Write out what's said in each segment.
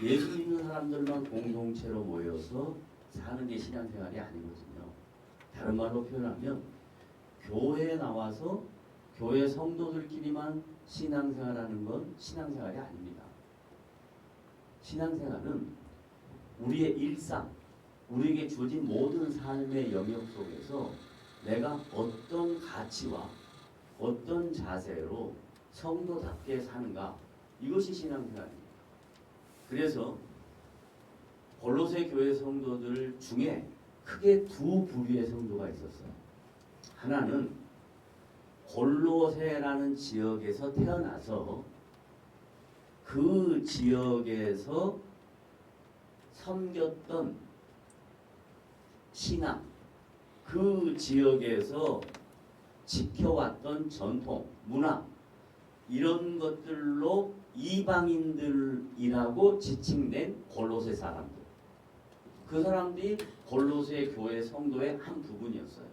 예수 믿는 사람들만 공동체로 모여서 사는 게 신앙생활이 아니거든요. 다른 말로 표현하면 교회에 나와서 교회 성도들끼리만 신앙생활하는 건 신앙생활이 아닙니다. 신앙생활은 우리의 일상, 우리에게 주어진 모든 삶의 영역 속에서 내가 어떤 가치와 어떤 자세로 성도답게 사는가, 이것이 신앙생활입니다. 그래서 골로새 교회 성도들 중에 크게 두 부류의 성도가 있었어요. 하나는 골로새라는 지역에서 태어나서 그 지역에서 섬겼던 신앙, 그 지역에서 지켜왔던 전통, 문화, 이런 것들로 이방인들이라고 지칭된 골로새 사람들. 그 사람들이 골로새 교회 성도의 한 부분이었어요.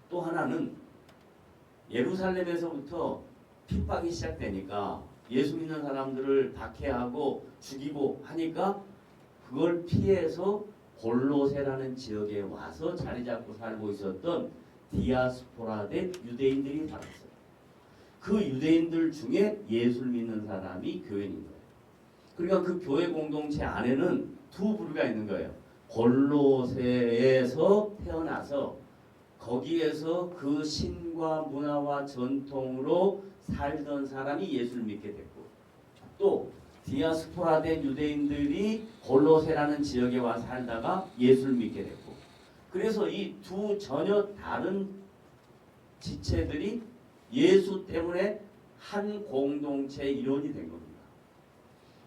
또 하나는 예루살렘에서부터 핍박이 시작되니까 예수 믿는 사람들을 박해하고 죽이고 하니까 그걸 피해서 골로새라는 지역에 와서 자리 잡고 살고 있었던 디아스포라된 유대인들이 살았어요. 그 유대인들 중에 예수를 믿는 사람이 교인인 거예요. 그러니까 그 교회 공동체 안에는 두 부류가 있는 거예요. 골로새에서 태어나서 거기에서 그 신과 문화와 전통으로 살던 사람이 예수를 믿게 됐고, 또 디아스포라된 유대인들이 골로새라는 지역에 와 살다가 예수를 믿게 됐고, 그래서 이 두 전혀 다른 지체들이 예수 때문에 한 공동체 일원이 된 겁니다.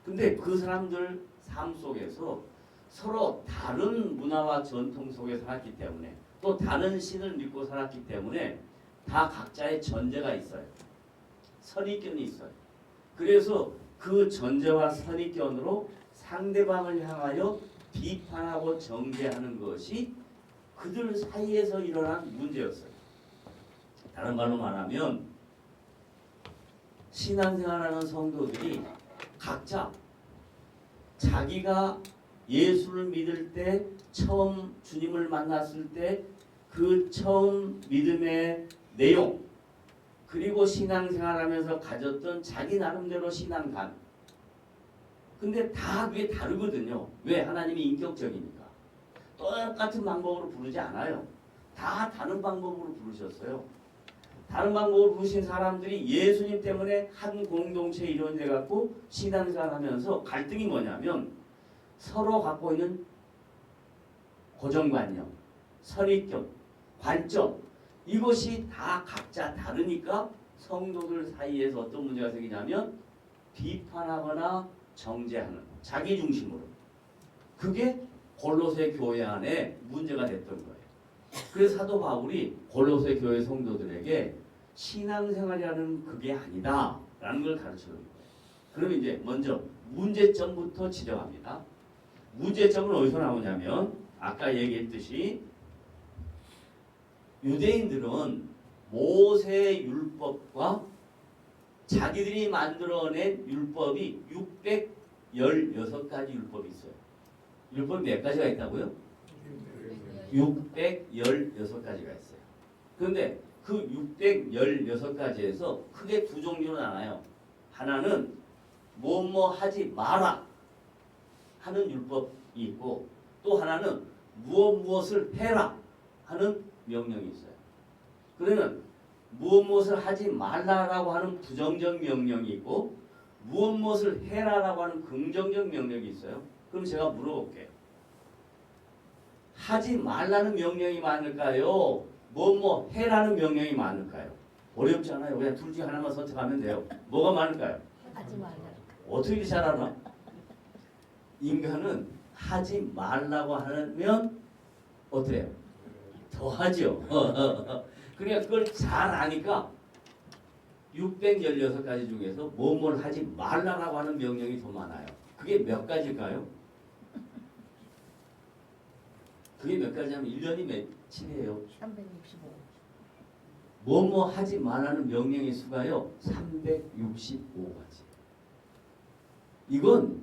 근데 그 사람들 삶 속에서 서로 다른 문화와 전통 속에 살았기 때문에, 또 다른 신을 믿고 살았기 때문에 다 각자의 전제가 있어요. 선입견이 있어요. 그래서 그 전제와 선입견으로 상대방을 향하여 비판하고 정죄하는 것이 그들 사이에서 일어난 문제였어요. 다른 말로 말하면 신앙생활하는 성도들이 각자 자기가 예수를 믿을 때, 처음 주님을 만났을 때 그 처음 믿음의 내용, 그리고 신앙생활하면서 가졌던 자기 나름대로 신앙관, 근데 다 그게 다르거든요. 왜? 하나님이 인격적이니까. 똑같은 방법으로 부르지 않아요. 다 다른 방법으로 부르셨어요. 다른 방법으로 부르신 사람들이 예수님 때문에 한 공동체 일원이 돼갖고 신앙생활하면서 갈등이 뭐냐면 서로 갖고 있는 고정관념, 선입견, 관점, 이것이 다 각자 다르니까 성도들 사이에서 어떤 문제가 생기냐면 비판하거나 정죄하는, 자기 중심으로. 그게 골로새 교회 안에 문제가 됐던 거예요. 그래서 사도 바울이 골로새 교회 성도들에게 신앙생활이라는 그게 아니다라는 걸 가르쳐주는 거예요. 그럼 이제 먼저 문제점부터 지적합니다. 문제점은 어디서 나오냐면 아까 얘기했듯이 유대인들은 모세 율법과 자기들이 만들어낸 율법이 616가지 율법이 있어요. 율법이 몇 가지가 있다고요? 616가지가 있어요. 그런데 그 616가지에서 크게 두 종류로 나눠요. 하나는 뭐뭐 하지 마라 하는 율법이 있고, 또 하나는 무엇을 해라 하는 명령이 있어요. 그러면 무엇을 하지 말라라고 하는 부정적 명령이 있고, 무엇을 해라라고 하는 긍정적 명령이 있어요. 그럼 제가 물어볼게요. 하지 말라는 명령이 많을까요? 뭐뭐 해라는 명령이 많을까요? 어렵잖아요. 그냥 둘 중에 하나만 선택하면 돼요. 뭐가 많을까요? 하지 말라. 어떻게 잘 알아? 인간은 하지 말라고 하면 어때요? 더 하죠. 그러니까 그걸 잘 아니까 616가지 중에서 뭐뭘 하지 말라고 하는 명령이 더 많아요. 그게 몇 가지일까요? 그게 몇 가지냐면 1년이 며칠이에요? 365. 뭐뭐 하지 말라는 명령의 수가요 365가지. 이건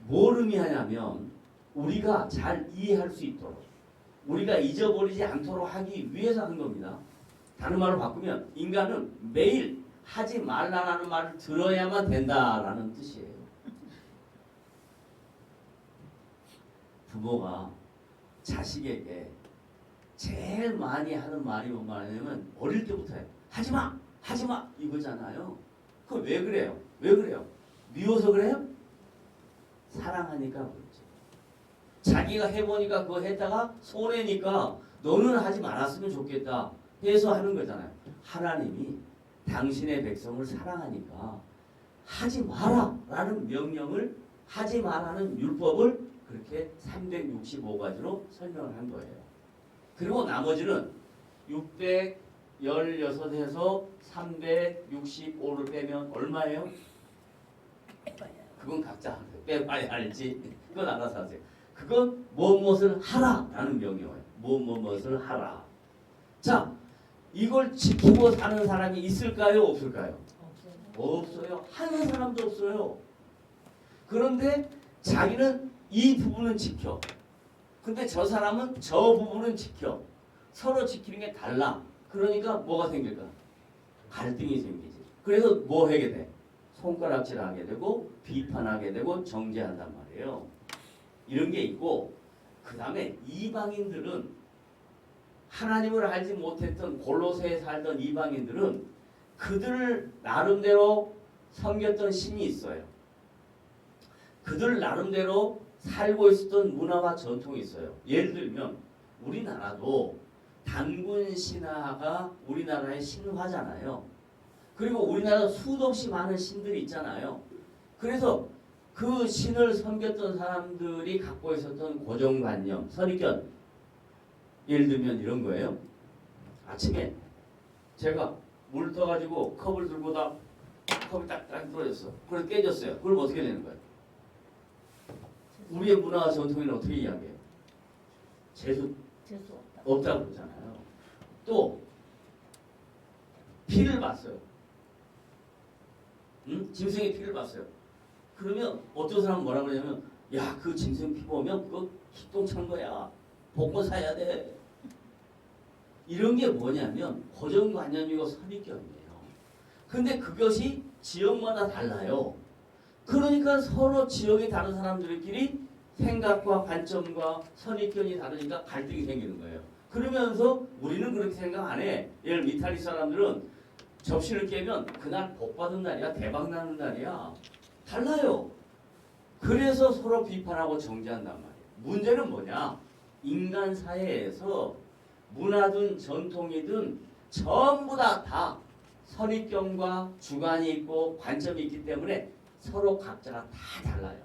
뭘 의미하냐면 우리가 잘 이해할 수 있도록 우리가 잊어버리지 않도록 하기 위해서 한 겁니다. 다른 말로 바꾸면 인간은 매일 하지 말라라는 말을 들어야만 된다라는 뜻이에요. 부모가 자식에게 제일 많이 하는 말이 뭔 말이냐면 어릴 때부터 해요. 하지마! 하지마! 이거잖아요. 그거 왜 그래요? 왜 그래요? 미워서 그래요? 사랑하니까 그렇죠. 자기가 해보니까 그거 했다가 손해니까 너는 하지 말았으면 좋겠다 해서 하는 거잖아요. 하나님이 당신의 백성을 사랑하니까 하지 마라 라는 명령을 하지 마라는 율법을 그렇게 365가지로 설명을 한 거예요. 그리고 나머지는 616에서 365를 빼면 얼마예요? 그건 각자 빼봐야 알지. 그건 알아서 하세요. 그건 무엇을 하라라는 명령이에요. 무엇을 하라. 자, 이걸 지키고 사는 사람이 있을까요? 없을까요? 없어요. 하는 사람도 없어요. 그런데 자기는 이 부분은 지켜. 근데 저 사람은 저 부분은 지켜. 서로 지키는 게 달라. 그러니까 뭐가 생길까? 갈등이 생기지. 그래서 뭐 하게 돼? 손가락질하게 되고 비판하게 되고 정죄한단 말이에요. 이런 게 있고 그 다음에 이방인들은 하나님을 알지 못했던 골로새에 살던 이방인들은 그들 나름대로 섬겼던 신이 있어요. 그들 나름대로 살고 있었던 문화와 전통이 있어요. 예를 들면 우리나라도 단군 신화가 우리나라의 신화잖아요. 그리고 우리나라 수도 없이 많은 신들이 있잖아요. 그래서 그 신을 섬겼던 사람들이 갖고 있었던 고정관념, 선입견. 예를 들면 이런 거예요. 아침에 제가 물 떠가지고 컵을 들고 다 컵이 딱딱 떨어졌어. 그래서 깨졌어요. 그럼 어떻게 되는 거예요? 우리의 문화와 전통에는 어떻게 이야기해요? 재수 없다고 그러잖아요. 또 피를 봤어요. 응? 짐승의 피를 봤어요. 그러면 어떤 사람은 뭐라 그러냐면 야, 그 짐승 피 보면 그거 희똥 찬 거야. 복권 사야 돼. 이런 게 뭐냐면 고정관념이고 선입견이에요. 근데 그것이 지역마다 달라요. 그러니까 서로 지역이 다른 사람들끼리 생각과 관점과 선입견이 다르니까 갈등이 생기는 거예요. 그러면서 우리는 그렇게 생각 안 해. 예를 들어 이탈리 사람들은 접시를 깨면 그날 복 받은 날이야, 대박 나는 날이야. 달라요. 그래서 서로 비판하고 정죄한단 말이에요. 문제는 뭐냐? 인간 사회에서 문화든 전통이든 전부 다 선입견과 주관이 있고 관점이 있기 때문에 서로 각자가 다 달라요.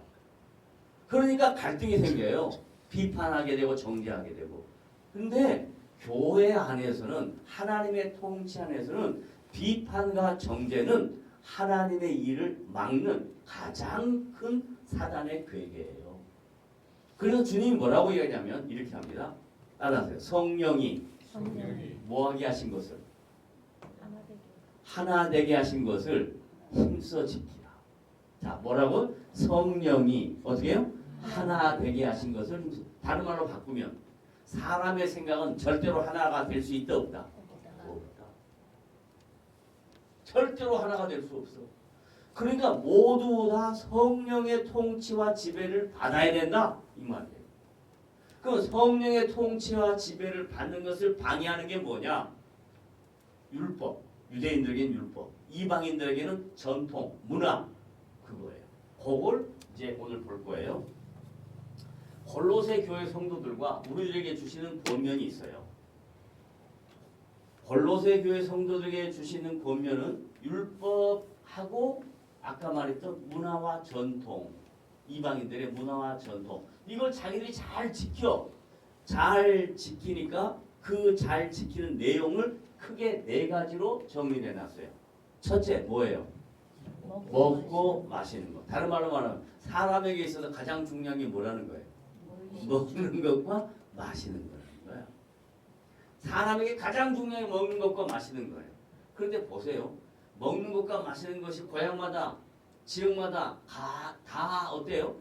그러니까 갈등이 생겨요. 비판하게 되고 정죄하게 되고. 근데 교회 안에서는 하나님의 통치 안에서는 비판과 정죄는 하나님의 일을 막는 가장 큰 사단의 괴계예요. 그래서 주님이 뭐라고 이야기하냐면 이렇게 합니다. 따라하세요. 성령이 뭐하게 하신 것을? 하나 되게 하신 것을 힘써 지키라. 자, 뭐라고? 성령이 어떻게 해요? 하나 되게 하신 것을 힘써. 다른 말로 바꾸면 사람의 생각은 절대로 하나가 될 수 있다 없다? 없다. 절대로 하나가 될 수 없어. 그러니까 모두 다 성령의 통치와 지배를 받아야 된다 이 말이에요. 그럼 성령의 통치와 지배를 받는 것을 방해하는 게 뭐냐? 율법. 유대인들에게는 율법. 이방인들에게는 전통, 문화. 그거예요. 그걸 이제 오늘 볼 거예요. 골로새 교회 성도들과 우리들에게 주시는 권면이 있어요. 골로새 교회 성도들에게 주시는 권면은 율법하고 아까 말했던 문화와 전통, 이방인들의 문화와 전통, 이걸 자기들이 잘 지켜. 잘 지키니까 그 잘 지키는 내용을 크게 4가지로 정리해 놨어요. 첫째 뭐예요? 먹고 마시는 것. 다른 말로 말하면 사람에게 있어서 가장 중요한 게 뭐라는 거예요? 먹는 것과 마시는 거라는 거야. 사람에게 가장 중요한 게 먹는 것과 마시는 거예요. 그런데 보세요. 먹는 것과 마시는 것이 고향마다 지역마다 다 어때요?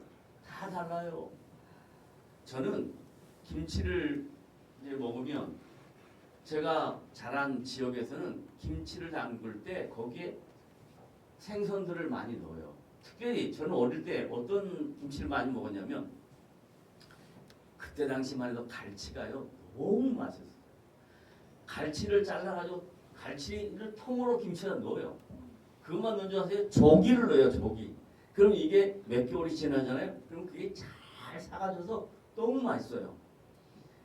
다 달라요. 저는 김치를 이제 먹으면 제가 자란 지역에서는 김치를 담글 때 거기에 생선들을 많이 넣어요. 특별히 저는 어릴 때 어떤 김치를 많이 먹었냐면 그때 당시만 해도 갈치가요 너무 맛있어요. 갈치를 잘라가지고 갈치를 통으로 김치에다 넣어요. 그것만 넣은 줄 아세요? 조기를 넣어요. 조기. 그럼 이게 몇 개월이 지나잖아요. 그럼 그게 잘 사가져서 너무 맛있어요.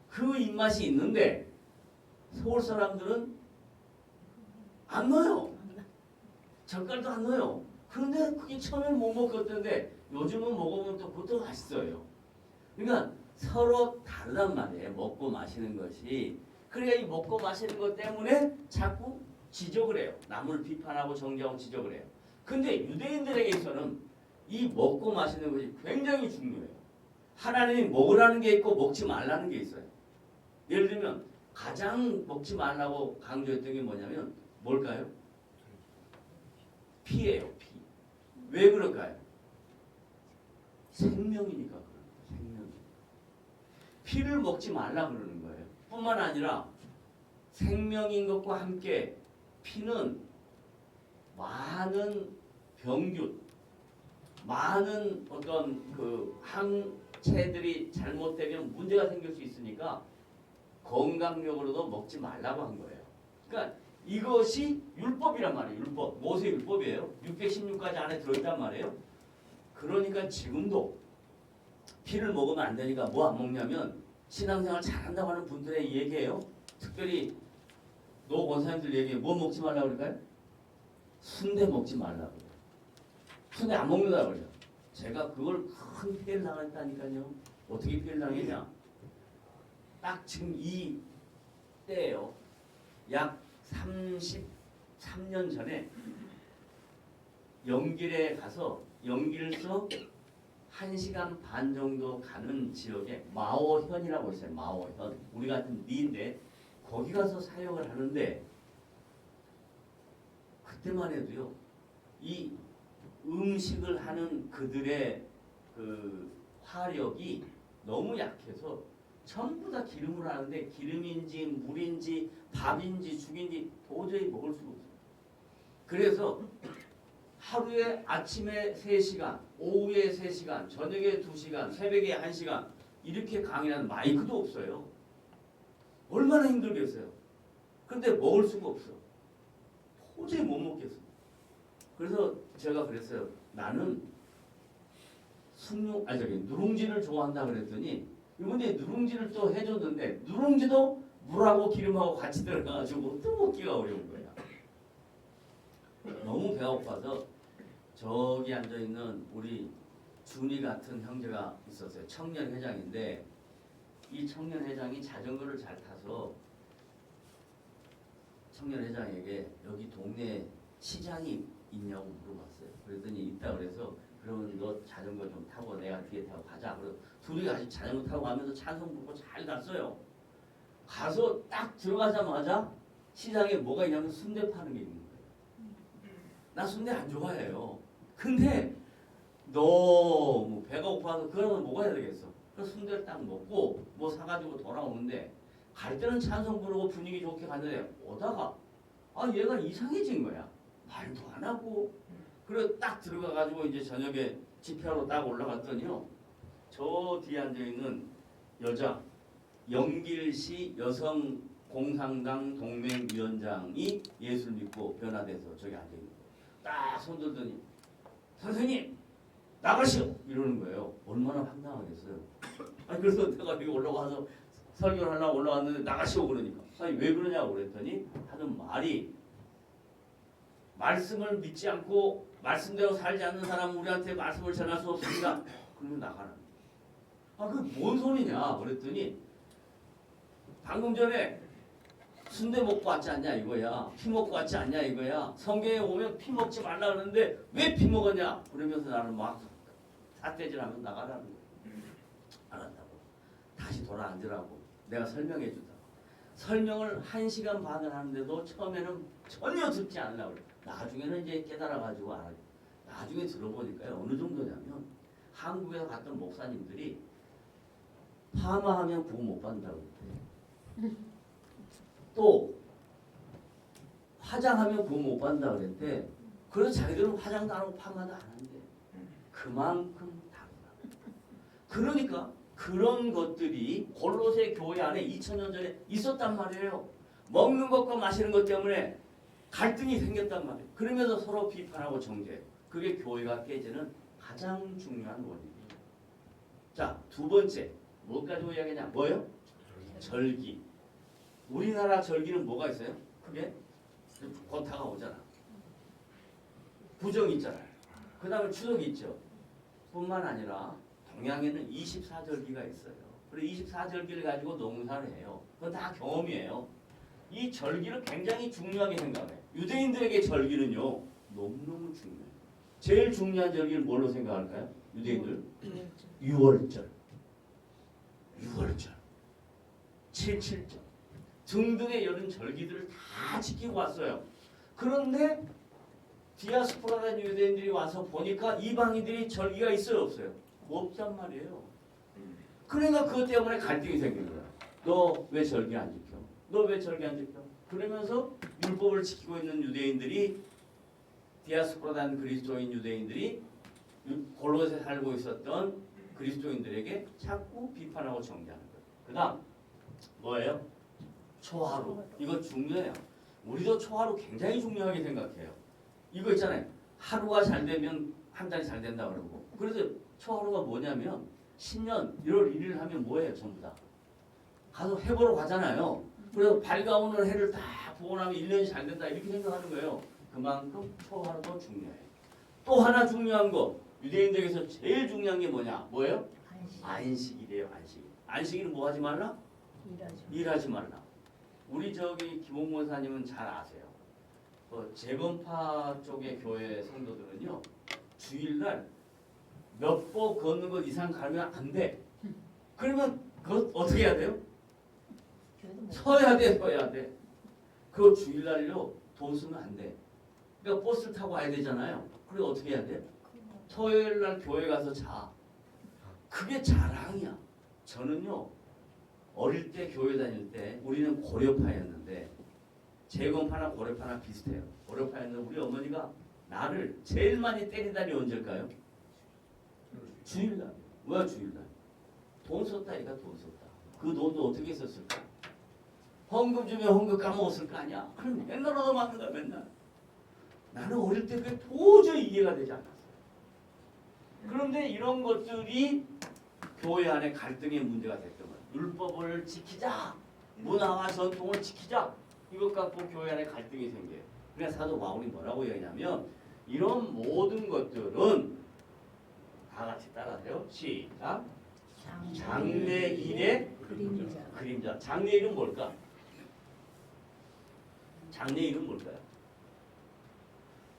그 입맛이 있는데 서울 사람들은 안 넣어요. 젓갈도 안 넣어요. 그런데 그게 처음에는 못 먹었던데 요즘은 먹으면 또 그것도 맛있어요. 그러니까 서로 다르단 말이에요. 먹고 마시는 것이. 그러니까 이 먹고 마시는 것 때문에 자꾸 지적을 해요. 남을 비판하고 정죄하고 지적을 해요. 근데 유대인들에게서는 이 먹고 마시는 것이 굉장히 중요해요. 하나님이 먹으라는 게 있고 먹지 말라는 게 있어요. 예를 들면 가장 먹지 말라고 강조했던 게 뭐냐면 뭘까요? 피예요. 피. 왜 그럴까요? 생명이니까 그래요. 생명. 피를 먹지 말라 그러는 거예요. 뿐만 아니라 생명인 것과 함께 피는 많은 병균, 많은 어떤 그 항체들이 잘못되면 문제가 생길 수 있으니까 건강력으로도 먹지 말라고 한 거예요. 그러니까 이것이 율법이란 말이에요. 율법. 모세 율법이에요. 616가지 안에 들어있단 말이에요. 그러니까 지금도 피를 먹으면 안 되니까 뭐 안 먹냐면 신앙생활 잘한다고 하는 분들의 얘기예요. 특별히 노 권사님들 얘기에 뭐 먹지 말라고 그럴까요? 순대 먹지 말라고 그래요. 순대 안 먹는다고 그래요. 제가 그걸 큰 피해를 당했다니까요. 어떻게 피해를 당했냐? 딱 지금 이 때예요. 약 33년 전에 영길에 가서 영길서 1시간 반 정도 가는 지역에 마오현이라고 있어요. 마오현. 우리 같은 리인데 거기 가서 사역을 하는데 그때만 해도요. 이 음식을 하는 그들의 그 화력이 너무 약해서 전부 다 기름으로 하는데 기름인지 물인지 밥인지 죽인지 도저히 먹을 수가 없어요. 그래서 하루에 아침에 3시간, 오후에 3시간, 저녁에 2시간, 새벽에 1시간 이렇게 강의하는 마이크도 없어요. 얼마나 힘들겠어요. 그런데 먹을 수가 없어. 도저히 못 먹겠어. 그래서 제가 그랬어요. 나는 누룽지를 좋아한다 그랬더니 이번에 누룽지를 또 해줬는데 누룽지도 물하고 기름하고 같이 들어가가지고 또 먹기가 어려운 거야. 너무 배가 고파서 저기 앉아있는 우리 준이 같은 형제가 있었어요. 청년회장인데 이 청년회장이 자전거를 잘 타서 청년회장에게 여기 동네 시장이 있냐고 물어봤어요. 그랬더니 있다 그래서 그러면 너 자전거 좀 타고 내가 뒤에 타고 가자. 그래서 둘이 같이 자전거 타고 가면서 찬송 부르고 잘 갔어요. 가서 딱 들어가자마자 시장에 뭐가 있냐면 순대 파는 게 있는 거예요. 나 순대 안 좋아해요. 근데 너무 배가 고파서 그러면 먹어야 되겠어. 그래서 순대를 딱 먹고 뭐 사가지고 돌아오는데 갈 때는 찬송 부르고 분위기 좋게 갔는데 오다가 얘가 이상해진 거야. 말도 안 하고. 그래서 딱 들어가가지고 이제 저녁에 집회하러 딱 올라갔더니요. 저 뒤에 앉아있는 여자 영길시 여성공산당 동맹위원장이 예수를 믿고 변화돼서 저기 앉아있는 거예요. 딱 손들더니 선생님 나가시오 이러는 거예요. 얼마나 황당하겠어요. 그래서 내가 여기 올라와서 설교를 하려고 올라왔는데 나가시오 그러니까 왜 그러냐고 그랬더니 하는 말이 말씀을 믿지 않고 말씀대로 살지 않는 사람 우리한테 말씀을 전할 수 없습니다. 그러면 나가라. 그게 뭔 소리냐 그랬더니 방금 전에 순대 먹고 왔지 않냐 이거야. 피 먹고 왔지 않냐 이거야. 성경에 오면 피 먹지 말라 그러는데 왜 피 먹었냐. 그러면서 나는 막 삿대질하면서 나가라는 거야. 알았다고. 다시 돌아앉으라고. 내가 설명해 주다. 설명을 1시간 반을 하는데도 처음에는 전혀 듣지 않으려고 그래. 나중에는 이제 깨달아가지고 알아. 나중에 들어보니까요. 어느 정도냐면 한국에서 갔던 목사님들이 파마하면 구원 못 받는다고 그랬대. 또 화장하면 구원 못 받는다고 그랬대. 그래서 자기들은 화장도 안 하고 파마도 안 한대. 그만큼 다르다. 그러니까 그런 것들이 골로새 교회 안에 2000년 전에 있었단 말이에요. 먹는 것과 마시는 것 때문에 갈등이 생겼단 말이에요. 그러면서 서로 비판하고 정죄해요. 그게 교회가 깨지는 가장 중요한 원인이에요. 자, 두 번째 뭐 가지고 이야기하냐? 뭐예요? 절기. 우리나라 절기는 뭐가 있어요? 그게 곧 다가오잖아. 구정이 있잖아요. 그 다음에 추석이 있죠. 뿐만 아니라 동양에는 24절기가 있어요. 그리고 24절기를 가지고 농사를 해요. 그건 다 경험이에요. 이 절기를 굉장히 중요하게 생각해요. 유대인들에게 절기는요. 너무너무 중요해요. 제일 중요한 절기를 뭘로 생각할까요? 유대인들? 6월절. 6월절. 7.7절. 등등의 여름 절기들을 다 지키고 왔어요. 그런데 디아스포라된 유대인들이 와서 보니까 이방인들이 절기가 있어요? 없어요? 없단 말이에요. 그러니까 그것 때문에 갈등이 생긴 거야. 너 왜 절기 안 지켜? 너 왜 절기 안 지켜? 그러면서 율법을 지키고 있는 유대인들이 디아스포라된 그리스도인 유대인들이 골로새 살고 있었던 그리스도인들에게 자꾸 비판하고 정죄하는 거예요. 그 다음 뭐예요? 초하루. 이거 중요해요. 우리도 초하루 굉장히 중요하게 생각해요. 이거 있잖아요. 하루가 잘 되면 한 달이 잘 된다 그러고. 그래서 초하루가 뭐냐면 신년 1월 1일 하면 뭐예요? 전부 다. 가서 해보러 가잖아요. 그래서 밝아오는 해를 다 보고 나면 1년이 잘 된다 이렇게 생각하는 거예요. 그만큼 초하루도 중요해요. 또 하나 중요한 거. 유대인들에게서 제일 중요한 게 뭐냐? 뭐예요? 안식일이에요. 안식일. 안식일은 뭐 하지 말라? 일하지 말라. 우리 저기 김홍문사님은 잘 아세요. 재건파 쪽의 교회 성도들은요. 주일날 몇 보 걷는 것 이상 가면 안 돼. 그러면 그것 어떻게 해야 돼요? 서야 돼. 서야 돼. 그 주일날요. 돈 쓰면 안 돼. 그러니까 버스를 타고 와야 되잖아요. 그래서 어떻게 해야 돼? 토요일날 교회 가서 자. 그게 자랑이야. 저는요. 어릴 때 교회 다닐 때 우리는 고려파였는데 재건파나 고려파나 비슷해요. 고려파였는데 우리 어머니가 나를 제일 많이 때린 날이 언제일까요? 주일날. 뭐야 주일날? 돈 썼다니까 돈 썼다. 그 돈도 어떻게 썼을까? 헌금 주면 헌금 까먹었을 거 아니야? 그럼 맨날 얻어맞는다 맨날. 나는 어릴 때 그게 도저히 이해가 되지 않았어요. 그런데 이런 것들이 교회 안에 갈등의 문제가 됐던 거예요. 율법을 지키자. 문화와 전통을 지키자. 이것 갖고 교회 안에 갈등이 생겨요. 그래서 사도 바울이 뭐라고 얘기하냐면 이런 모든 것들은 다 같이 따라하세요. 시작. 장래일의 그림자. 장래일은 뭘까? 장래일은 뭘까요?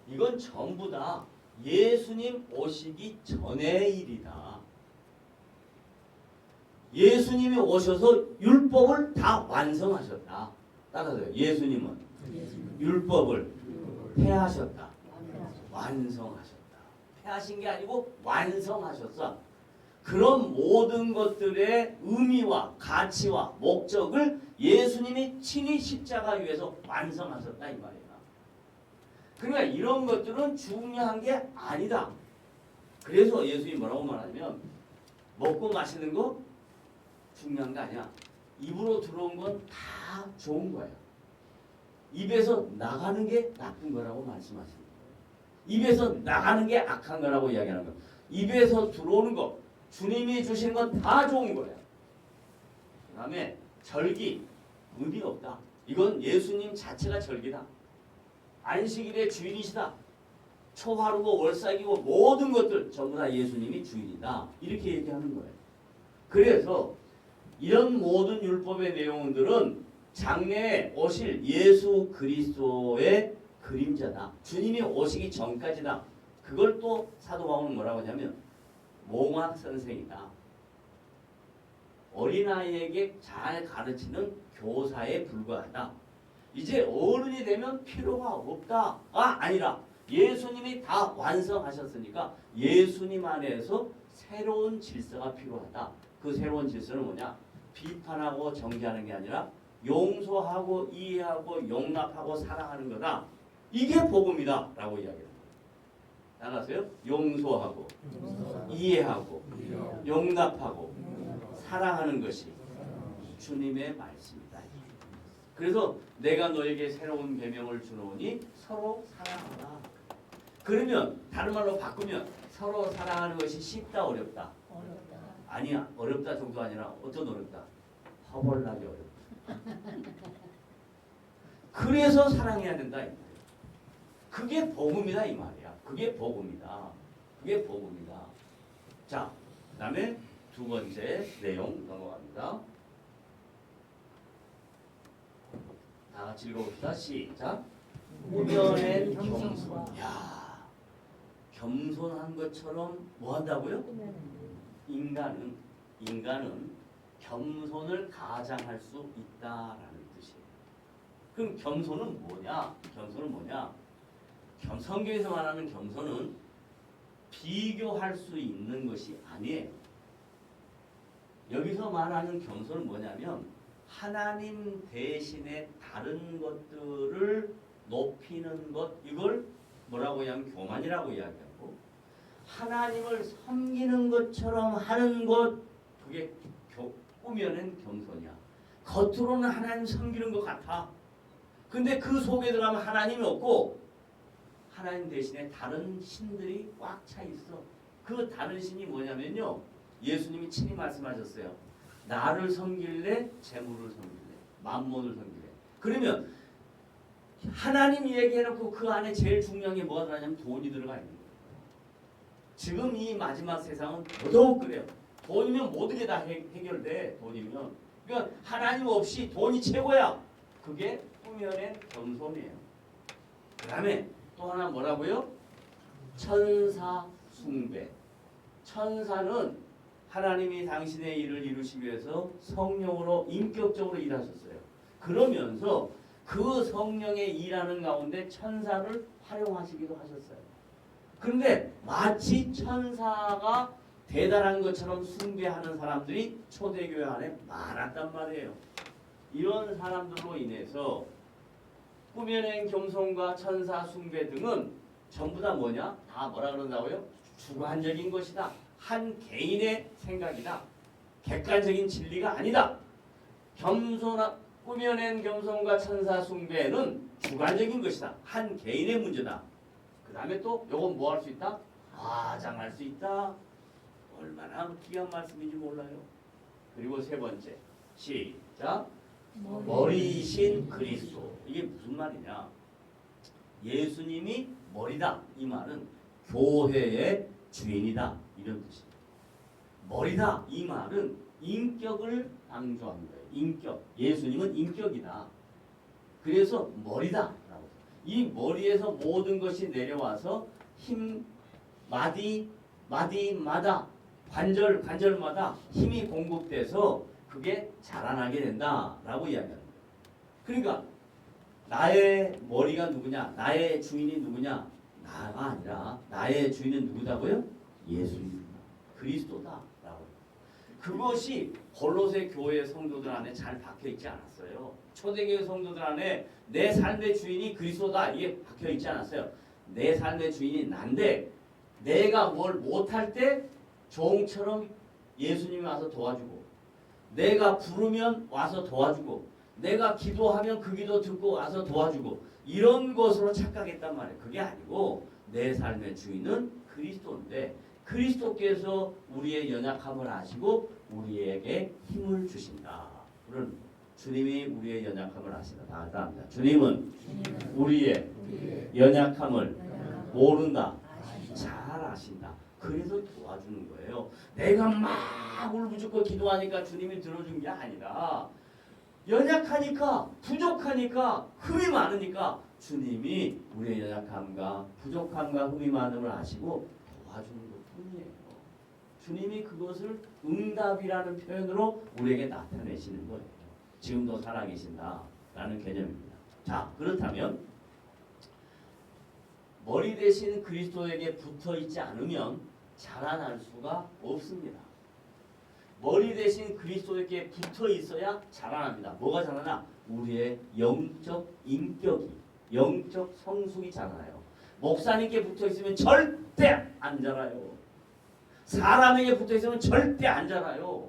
이건 전부 다 예수님 오시기 전의 일이다. 예수님이 오셔서 율법을 다 완성하셨다. 따라서요. 예수님은 율법을 폐하셨다. 완성하셨다. 폐하신 게 아니고 완성하셨어. 그런 모든 것들의 의미와 가치와 목적을 예수님이 친히 십자가 위에서 완성하셨다 이 말이야. 그러니까 이런 것들은 중요한 게 아니다. 그래서 예수님이 뭐라고 말하냐면 먹고 마시는 거 중요한 게 아니야. 입으로 들어온 건 다 좋은 거예요. 입에서 나가는 게 나쁜 거라고 말씀하시는 거예요. 입에서 나가는 게 악한 거라고 이야기하는 거예요. 입에서 들어오는 거 주님이 주시는 건 다 좋은 거예요. 그 다음에 절기 의미 없다. 이건 예수님 자체가 절기다. 안식일의 주인이시다. 초하루고 월삭이고 모든 것들 전부 다 예수님이 주인이다. 이렇게 얘기하는 거예요. 그래서 이런 모든 율법의 내용들은 장래에 오실 예수 그리스도의 그림자다. 주님이 오시기 전까지다. 그걸 또 사도 바울은 뭐라고 하냐면 몽학 선생이다. 어린아이에게 잘 가르치는 교사에 불과하다. 이제 어른이 되면 필요가 없다가 아니라 예수님이 다 완성하셨으니까 예수님 안에서 새로운 질서가 필요하다. 그 새로운 질서는 뭐냐? 비판하고 정죄하는 게 아니라 용서하고 이해하고 용납하고 사랑하는 거다. 이게 복음이다 라고 이야기합니다. 알았어요? 용서하고 이해하고 용납하고 사랑하는 것이 주님의 말씀이다. 그래서 내가 너에게 새로운 계명을 주노니 서로 사랑하라. 그러면 다른 말로 바꾸면 서로 사랑하는 것이 쉽다 어렵다? 어렵다. 아니야. 어렵다 정도 아니라 어떤 어렵다? 허벌나게 어렵다. 그래서 사랑해야 된다. 이 말이야. 그게 복음이다 이 말이야. 그게 복음이다. 그게 복음이다. 자, 그 다음에 두 번째 내용 넘어갑니다. 다 같이 읽어봅시다. 시작. 꾸며낸 겸손. 야, 겸손한 것처럼 뭐 한다고요? 인간은 겸손을 가장할 수 있다라는 뜻이에요. 그럼 겸손은 뭐냐? 겸손은 뭐냐? 성경에서 말하는 겸손은 비교할 수 있는 것이 아니에요. 여기서 말하는 겸손은 뭐냐면 하나님 대신에 다른 것들을 높이는 것, 이걸 뭐라고 하냐면 교만이라고 이야기하고, 하나님을 섬기는 것처럼 하는 것, 그게 꾸며낸 겸손이야. 겉으로는 하나님 섬기는 것 같아. 근데 그 속에 들어가면 하나님이 없고 하나님 대신에 다른 신들이 꽉 차 있어. 그 다른 신이 뭐냐면요, 예수님이 친히 말씀하셨어요. 나를 섬길래, 재물을 섬길래, 만몬을 섬길래. 그러면 하나님 얘기해놓고 그 안에 제일 중요한 게 뭐가 들어가냐면 돈이 들어가 있는 거예요. 지금 이 마지막 세상은 더더욱 그래요. 돈이면 모든 게 다 해결돼. 돈이면. 그러니까 하나님 없이 돈이 최고야. 그게 꾸며낸 겸손이에요. 그 다음에 또 하나 뭐라고요? 천사 숭배. 천사는 하나님이 당신의 일을 이루시기 위해서 성령으로 인격적으로 일하셨어요. 그러면서 그 성령의 일하는 가운데 천사를 활용하시기도 하셨어요. 그런데 마치 천사가 대단한 것처럼 숭배하는 사람들이 초대교회 안에 많았단 말이에요. 이런 사람들로 인해서 꾸며낸 겸손과 천사 숭배 등은 전부 다 뭐냐? 다 뭐라 그런다고요? 주관적인 것이다. 한 개인의 생각이다. 객관적인 진리가 아니다. 꾸며낸 겸손과 천사 숭배는 주관적인 것이다. 한 개인의 문제다. 그 다음에 또 요건 뭐 할 수 있다? 과장할 수 있다. 얼마나 귀한 말씀인지 몰라요. 그리고 세 번째, 시작. 머리이신 그리스도. 이게 무슨 말이냐? 예수님이 머리다. 이 말은 교회의 주인이다. 이런 뜻입니다. 머리다. 이 말은 인격을 강조하는 거예요. 인격. 예수님은 인격이다. 그래서 머리다. 이 머리에서 모든 것이 내려와서 마디마다 관절마다 힘이 공급돼서 그게 자라나게 된다라고 이야기하는 거예요. 그러니까 나의 머리가 누구냐? 나의 주인이 누구냐? 나가 아니라 나의 주인은 누구다고요? 예수님입니다. 그리스도다라고. 그것이 골로새 교회 성도들 안에 잘 박혀 있지 않았어요. 초대교회 성도들 안에 내 삶의 주인이 그리스도다 이게 박혀 있지 않았어요. 내 삶의 주인이 난데 내가 뭘 못할 때 종처럼 예수님이 와서 도와주고, 내가 부르면 와서 도와주고, 내가 기도하면 그 기도 듣고 와서 도와주고, 이런 것으로 착각했단 말이에요. 그게 아니고 내 삶의 주인은 그리스도인데 그리스도께서 우리의 연약함을 아시고 우리에게 힘을 주신다. 그런 주님이 우리의 연약함을 아신다. 다 합니다. 주님은 우리의 연약함을 모른다. 잘 아신다. 그래서 도와주는 거예요. 내가 막 울부짖고 기도하니까 주님이 들어준 게 아니라 연약하니까, 부족하니까, 흠이 많으니까 주님이 우리의 연약함과 부족함과 흠이 많음을 아시고 도와주는 것뿐이에요. 주님이 그것을 응답이라는 표현으로 우리에게 나타내시는 거예요. 지금도 살아계신다라는 개념입니다. 자, 그렇다면 머리 대신 그리스도에게 붙어 있지 않으면 자라날 수가 없습니다. 머리 대신 그리스도에게 붙어 있어야 자라납니다. 뭐가 자라나? 우리의 영적 인격이, 영적 성숙이 자라나요. 목사님께 붙어 있으면 절대 안 자라요. 사람에게 붙어 있으면 절대 안 자라요.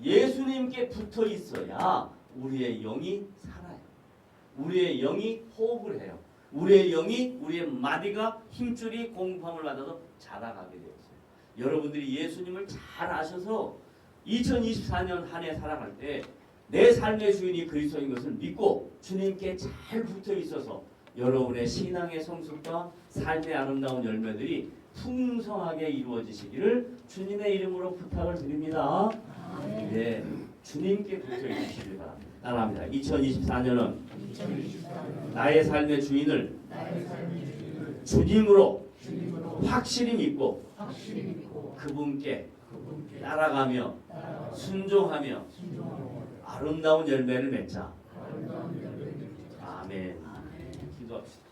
예수님께 붙어 있어야 우리의 영이 살아요. 우리의 영이 호흡을 해요. 우리의 영이, 우리의 마디가 힘줄이 공급함을 받아서 자라가게 되었어요. 여러분들이 예수님을 잘 아셔서 2024년 한 해 살아갈 때 내 삶의 주인이 그리스도인 것을 믿고 주님께 잘 붙어 있어서 여러분의 신앙의 성숙과 삶의 아름다운 열매들이 풍성하게 이루어지시기를 주님의 이름으로 부탁을 드립니다. 네, 주님께 붙어 있으시길 바랍니다. 따라합니다. 2024년은 나의 삶의 주인을 주님으로 확실히 믿고 그분께 따라가며 순종하며 아름다운 열매를 맺자. 아멘. 기도합시다.